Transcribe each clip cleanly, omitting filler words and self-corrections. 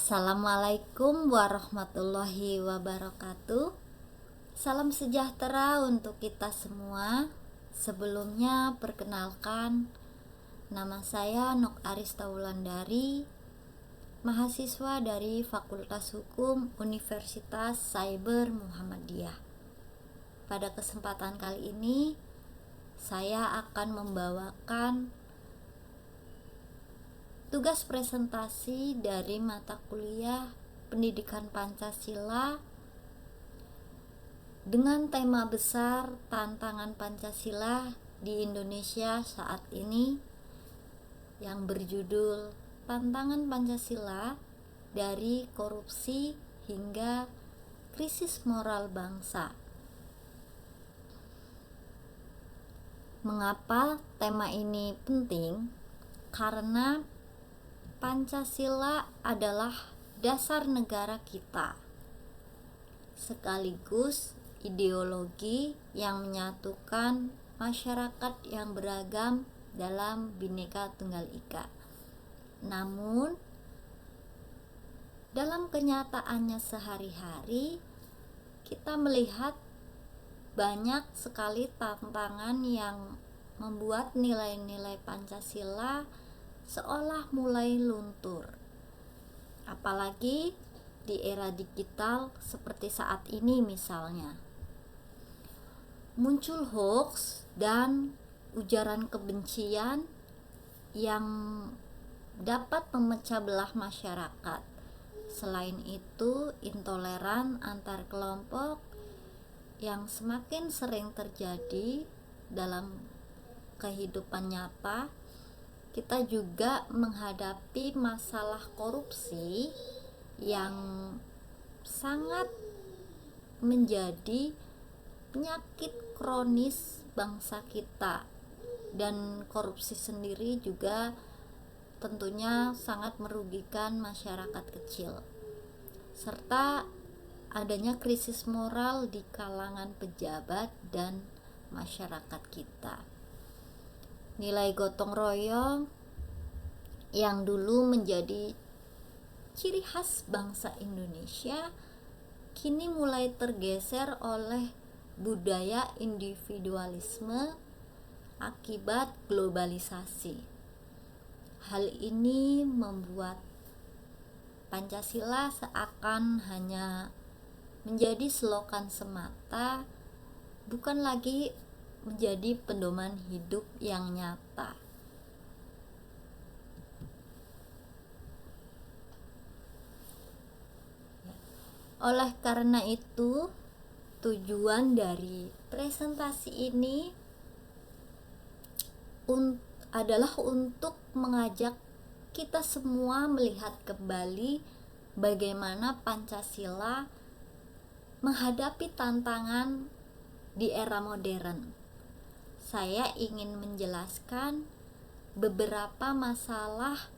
Assalamualaikum warahmatullahi wabarakatuh. Salam sejahtera untuk kita semua. Sebelumnya perkenalkan, nama saya Nok Arista Wulandari, mahasiswa dari Fakultas Hukum Universitas Cyber Muhammadiyah. Pada kesempatan kali ini saya akan membawakan tugas presentasi dari mata kuliah Pendidikan Pancasila dengan tema besar Tantangan Pancasila di Indonesia saat ini yang berjudul Tantangan Pancasila dari Korupsi hingga Krisis Moral Bangsa. Mengapa tema ini penting? Karena Pancasila adalah dasar negara kita, sekaligus ideologi yang menyatukan masyarakat yang beragam dalam Bhinneka Tunggal Ika. Namun, dalam kenyataannya sehari-hari, kita melihat banyak sekali tantangan yang membuat nilai-nilai Pancasila seolah mulai luntur. Apalagi di era digital seperti saat ini misalnya. Muncul hoax dan ujaran kebencian yang dapat memecah belah masyarakat. Selain itu, intoleran antar kelompok yang semakin sering terjadi dalam kehidupan nyata. Kita juga menghadapi masalah korupsi yang sangat menjadi penyakit kronis bangsa kita, dan korupsi sendiri juga tentunya sangat merugikan masyarakat kecil, serta adanya krisis moral di kalangan pejabat dan masyarakat kita. Nilai gotong royong yang dulu menjadi ciri khas bangsa Indonesia kini mulai tergeser oleh budaya individualisme akibat globalisasi. Hal ini membuat Pancasila seakan hanya menjadi slogan semata, bukan lagi menjadi pedoman hidup yang nyata. Oleh karena itu, tujuan dari presentasi ini adalah untuk mengajak kita semua melihat kembali bagaimana Pancasila menghadapi tantangan di era modern. Saya ingin menjelaskan beberapa masalah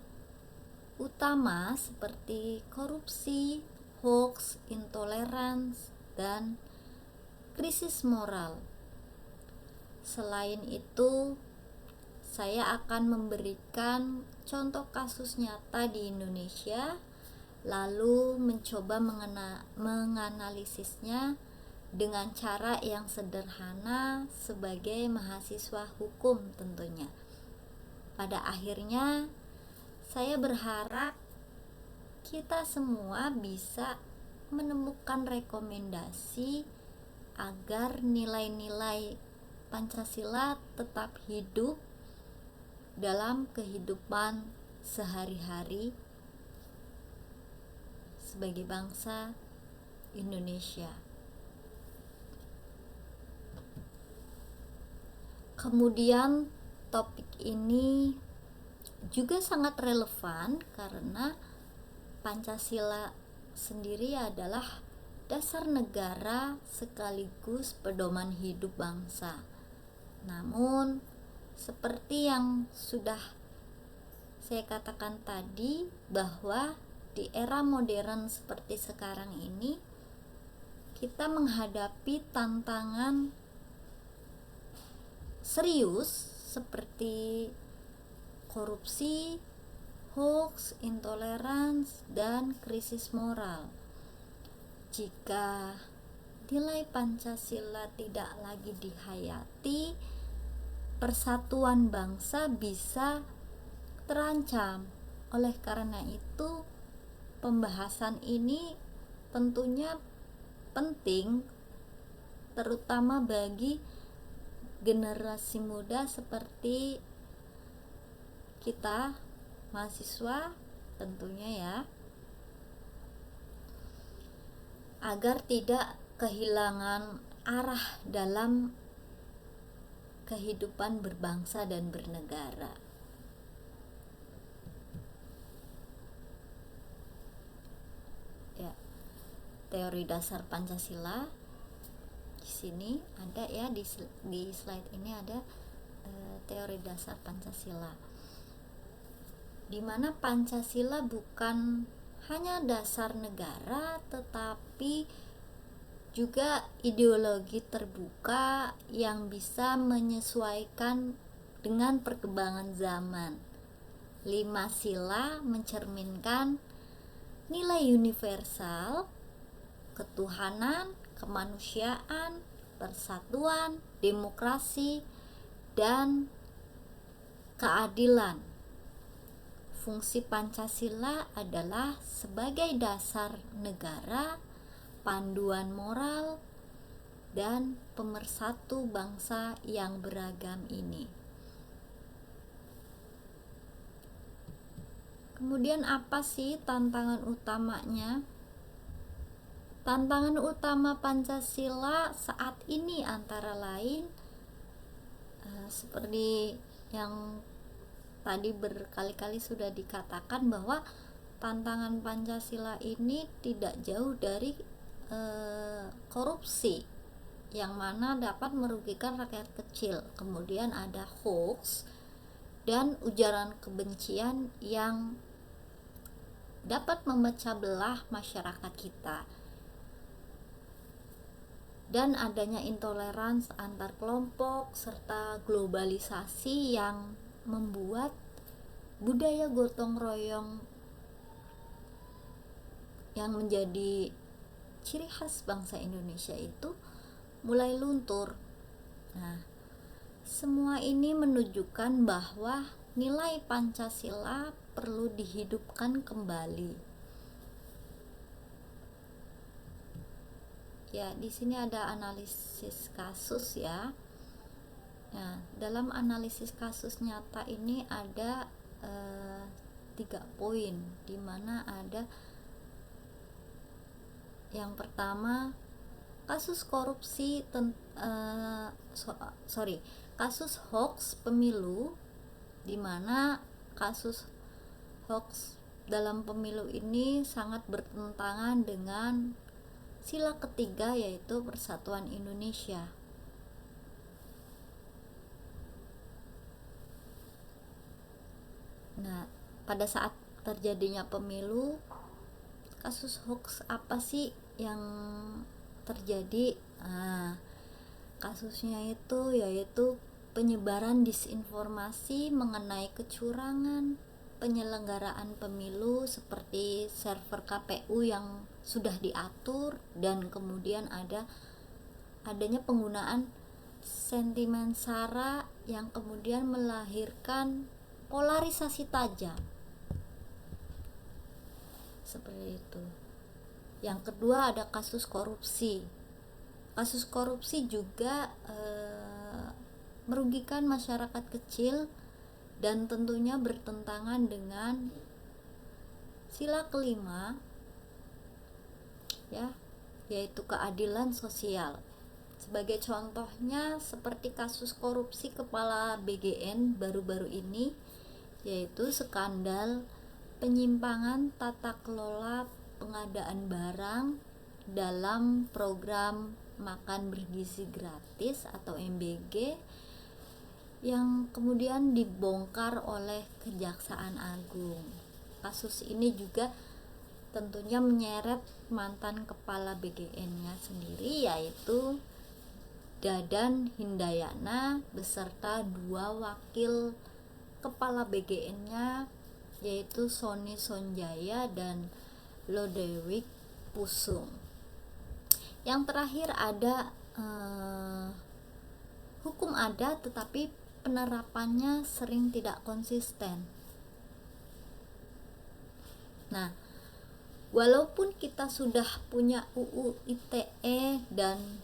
utama seperti korupsi, hoax, intoleransi, dan krisis moral. Selain itu, saya akan memberikan contoh kasus nyata di Indonesia, lalu mencoba menganalisisnya dengan cara yang sederhana sebagai mahasiswa hukum tentunya. Pada akhirnya, saya berharap kita semua bisa menemukan rekomendasi agar nilai-nilai Pancasila tetap hidup dalam kehidupan sehari-hari sebagai bangsa Indonesia. Kemudian topik ini juga sangat relevan karena Pancasila sendiri adalah dasar negara sekaligus pedoman hidup bangsa. Namun, seperti yang sudah saya katakan tadi, bahwa di era modern seperti sekarang ini, kita menghadapi tantangan serius seperti korupsi, hoax, intoleransi, dan krisis moral. Jika nilai Pancasila tidak lagi dihayati, persatuan bangsa bisa terancam. Oleh karena itu, pembahasan ini tentunya penting, terutama bagi generasi muda seperti kita mahasiswa tentunya ya, agar tidak kehilangan arah dalam kehidupan berbangsa dan bernegara. Ya, teori dasar Pancasila di sini ada ya, di slide ini ada teori dasar Pancasila, di mana Pancasila bukan hanya dasar negara tetapi juga ideologi terbuka yang bisa menyesuaikan dengan perkembangan zaman. 5 sila mencerminkan nilai universal, ketuhanan, kemanusiaan, persatuan, demokrasi, dan keadilan. Fungsi Pancasila adalah sebagai dasar negara, panduan moral, dan pemersatu bangsa yang beragam ini. Kemudian apa sih tantangan utamanya? Tantangan utama Pancasila saat ini antara lain seperti yang tadi berkali-kali sudah dikatakan, bahwa tantangan Pancasila ini tidak jauh dari korupsi yang mana dapat merugikan rakyat kecil. Kemudian ada hoax dan ujaran kebencian yang dapat memecah belah masyarakat kita, dan adanya intoleransi antar kelompok serta globalisasi yang membuat budaya gotong royong yang menjadi ciri khas bangsa Indonesia itu mulai luntur. Nah, semua ini menunjukkan bahwa nilai Pancasila perlu dihidupkan kembali. Ya, di sini ada analisis kasus ya. Nah, dalam analisis kasus nyata ini ada 3 poin, di mana ada yang pertama kasus korupsi kasus hoax pemilu, di mana kasus hoax dalam pemilu ini sangat bertentangan dengan sila ketiga, yaitu Persatuan Indonesia. Nah, pada saat terjadinya pemilu, kasus hoax apa sih yang terjadi? Nah, kasusnya itu yaitu penyebaran disinformasi mengenai kecurangan penyelenggaraan pemilu, seperti server KPU yang sudah diatur, dan kemudian adanya penggunaan sentimen SARA yang kemudian melahirkan polarisasi tajam seperti itu. Yang kedua ada kasus korupsi. Kasus korupsi juga merugikan masyarakat kecil dan tentunya bertentangan dengan sila kelima ya, yaitu keadilan sosial. Sebagai contohnya seperti kasus korupsi kepala BGN baru-baru ini, yaitu skandal penyimpangan tata kelola pengadaan barang dalam program makan bergizi gratis atau MBG, yang kemudian dibongkar oleh Kejaksaan Agung. Kasus ini juga tentunya menyeret mantan kepala BGN-nya sendiri, yaitu Dadan Hindayana beserta 2 wakil kepala BGN-nya yaitu Sony Sonjaya dan Lodewijk Pusung. Yang terakhir ada hukum ada tetapi penerapannya sering tidak konsisten. Nah, walaupun kita sudah punya UU ITE dan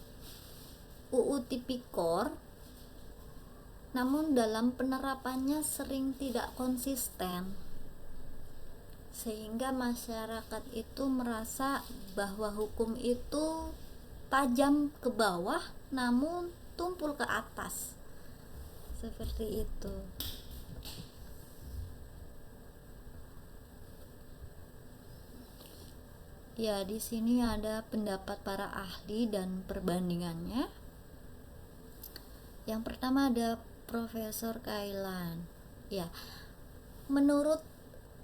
UU Tipikor, namun dalam penerapannya sering tidak konsisten, sehingga masyarakat itu merasa bahwa hukum itu tajam ke bawah namun tumpul ke atas, seperti itu. Ya, di sini ada pendapat para ahli dan perbandingannya. Yang pertama ada Profesor Kailan. Ya, menurut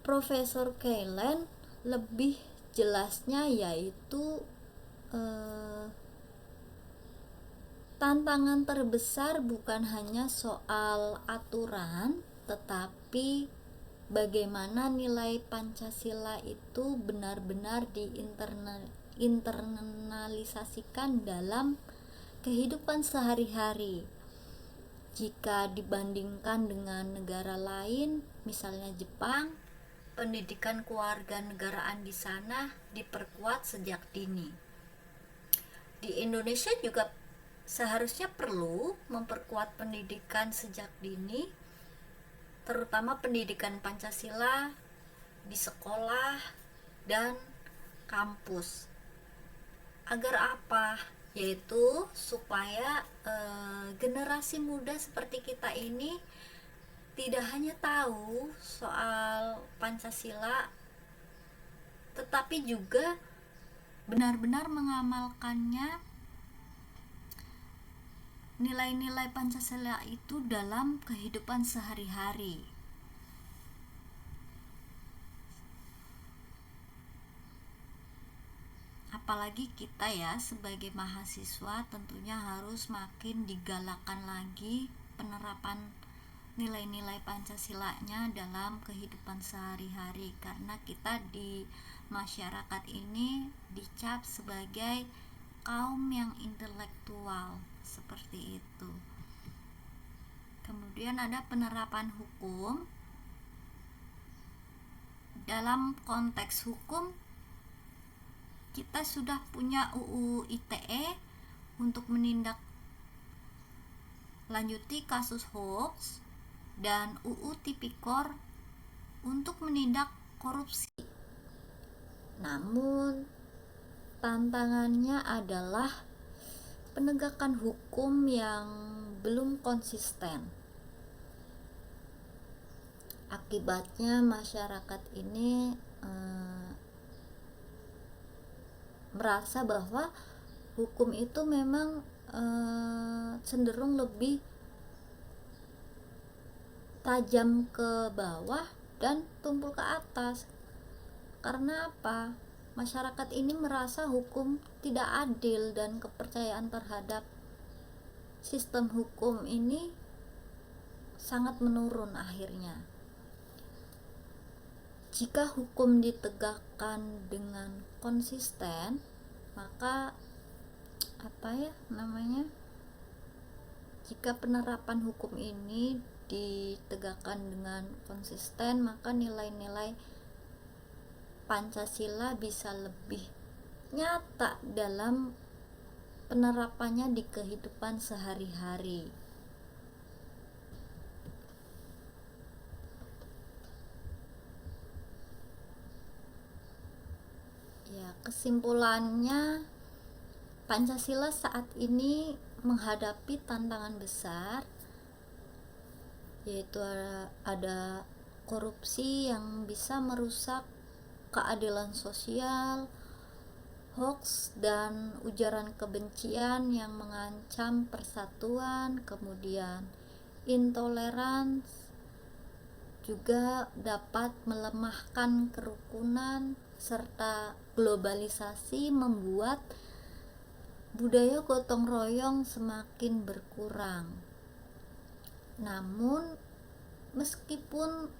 Profesor Kailan lebih jelasnya yaitu tantangan terbesar bukan hanya soal aturan, tetapi bagaimana nilai Pancasila itu benar-benar diinternalisasikan dalam kehidupan sehari-hari. Jika dibandingkan dengan negara lain, misalnya Jepang, pendidikan kewarganegaraan di sana diperkuat sejak dini. Di Indonesia juga seharusnya perlu memperkuat pendidikan sejak dini, terutama pendidikan Pancasila di sekolah dan kampus. Agar apa? Yaitu supaya generasi muda seperti kita ini tidak hanya tahu soal Pancasila, tetapi juga benar-benar mengamalkannya, nilai-nilai Pancasila itu dalam kehidupan sehari-hari. Apalagi kita ya sebagai mahasiswa tentunya harus makin digalakkan lagi penerapan nilai-nilai Pancasilanya dalam kehidupan sehari-hari, karena kita di masyarakat ini dicap sebagai kaum yang intelektual, seperti itu. Kemudian ada penerapan hukum. Dalam konteks hukum kita sudah punya UU ITE untuk menindak lanjuti kasus hoax dan UU Tipikor untuk menindak korupsi. Namun tantangannya adalah penegakan hukum yang belum konsisten. Akibatnya masyarakat ini merasa bahwa hukum itu memang cenderung lebih tajam ke bawah dan tumpul ke atas. Karena apa? Masyarakat ini merasa hukum tidak adil dan kepercayaan terhadap sistem hukum ini sangat menurun akhirnya. Jika hukum ditegakkan dengan konsisten, maka jika penerapan hukum ini ditegakkan dengan konsisten, maka nilai-nilai Pancasila bisa lebih nyata dalam penerapannya di kehidupan sehari-hari. Ya, kesimpulannya Pancasila saat ini menghadapi tantangan besar, yaitu ada korupsi yang bisa merusak keadilan sosial, hoax dan ujaran kebencian yang mengancam persatuan, kemudian intoleransi juga dapat melemahkan kerukunan, serta globalisasi membuat budaya gotong royong semakin berkurang. Namun meskipun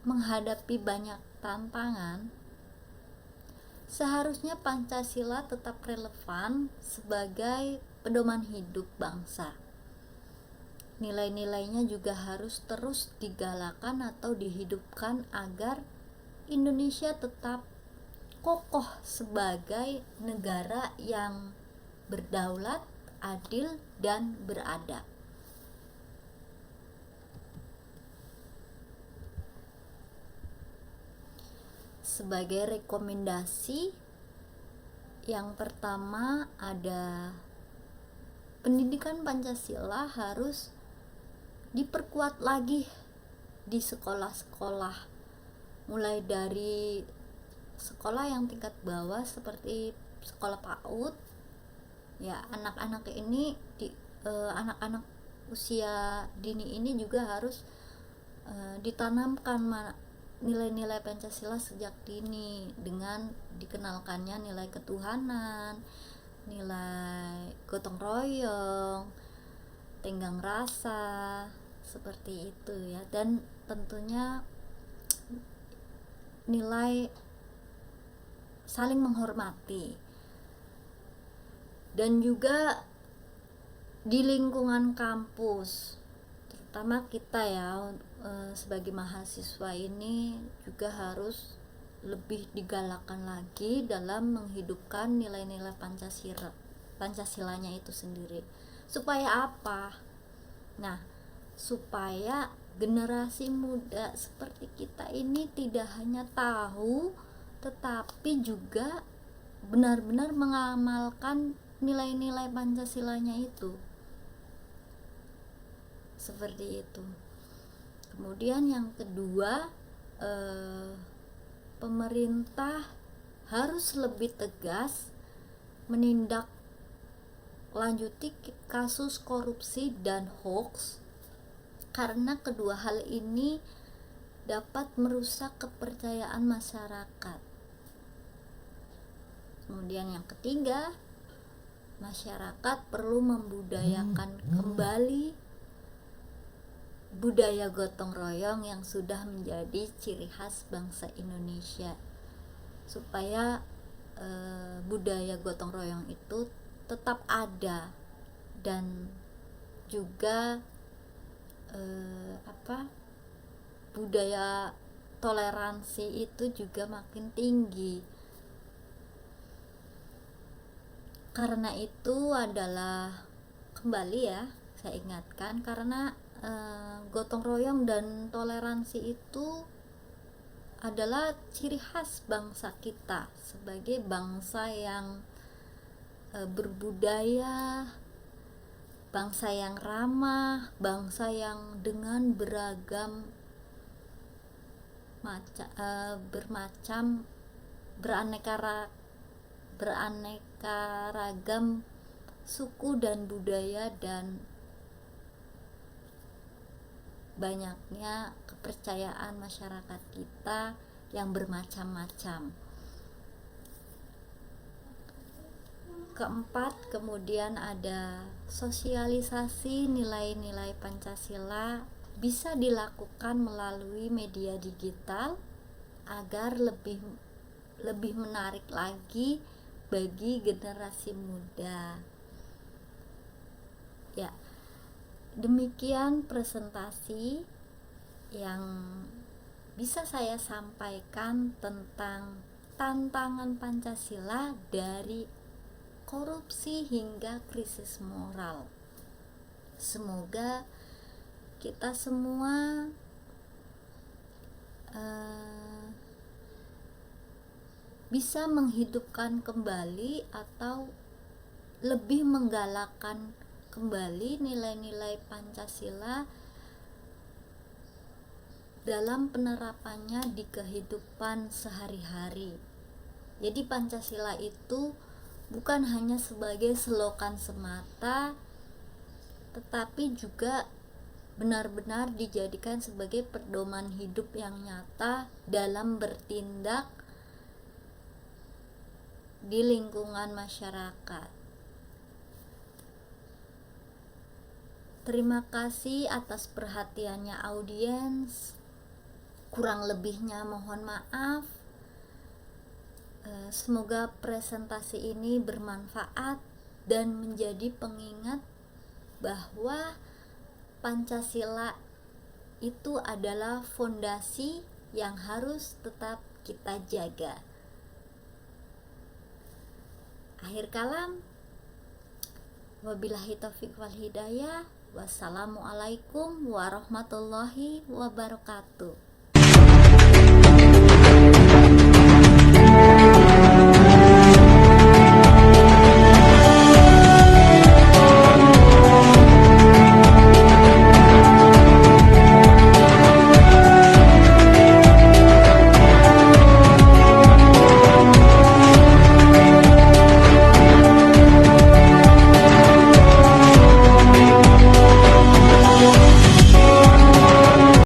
menghadapi banyak tantangan, seharusnya Pancasila tetap relevan sebagai pedoman hidup bangsa. Nilai-nilainya juga harus terus digalakan atau dihidupkan agar Indonesia tetap kokoh sebagai negara yang berdaulat, adil, dan beradab. Sebagai rekomendasi, yang pertama ada pendidikan Pancasila harus diperkuat lagi di sekolah-sekolah, mulai dari sekolah yang tingkat bawah seperti sekolah PAUD. Ya, anak-anak ini anak-anak usia dini ini juga harus ditanamkan nilai-nilai Pancasila sejak dini dengan dikenalkannya nilai ketuhanan, nilai gotong royong, tenggang rasa, seperti itu ya. Dan tentunya nilai saling menghormati. Dan juga di lingkungan kampus, terutama kita ya sebagai mahasiswa ini juga harus lebih digalakkan lagi dalam menghidupkan nilai-nilai Pancasilanya itu sendiri. Supaya apa? Nah, supaya generasi muda seperti kita ini tidak hanya tahu, tetapi juga benar-benar mengamalkan nilai-nilai Pancasilanya itu. Seperti itu. Kemudian yang kedua, pemerintah harus lebih tegas menindaklanjuti kasus korupsi dan hoax, karena kedua hal ini dapat merusak kepercayaan masyarakat. Kemudian yang ketiga, masyarakat perlu membudayakan kembali budaya gotong royong yang sudah menjadi ciri khas bangsa Indonesia, supaya budaya gotong royong itu tetap ada, dan juga budaya toleransi itu juga makin tinggi. Karena itu adalah, kembali ya saya ingatkan, karena gotong royong dan toleransi itu adalah ciri khas bangsa kita sebagai bangsa yang berbudaya, bangsa yang ramah, bangsa yang dengan beragam beraneka ragam suku dan budaya, dan banyaknya kepercayaan masyarakat kita yang bermacam-macam. Keempat, kemudian ada sosialisasi nilai-nilai Pancasila bisa dilakukan melalui media digital agar lebih menarik lagi bagi generasi muda. Ya, demikian presentasi yang bisa saya sampaikan tentang tantangan Pancasila dari korupsi hingga krisis moral. Semoga kita semua bisa menghidupkan kembali atau lebih menggalakkan kembali nilai-nilai Pancasila dalam penerapannya di kehidupan sehari-hari. Jadi Pancasila itu bukan hanya sebagai slogan semata, tetapi juga benar-benar dijadikan sebagai pedoman hidup yang nyata dalam bertindak di lingkungan masyarakat. Terima kasih atas perhatiannya audiens. Kurang lebihnya mohon maaf. Semoga presentasi ini bermanfaat dan menjadi pengingat bahwa Pancasila itu adalah fondasi yang harus tetap kita jaga. Akhir kalam, wabillahi taufiq wal hidayah. Wassalamualaikum warahmatullahi wabarakatuh.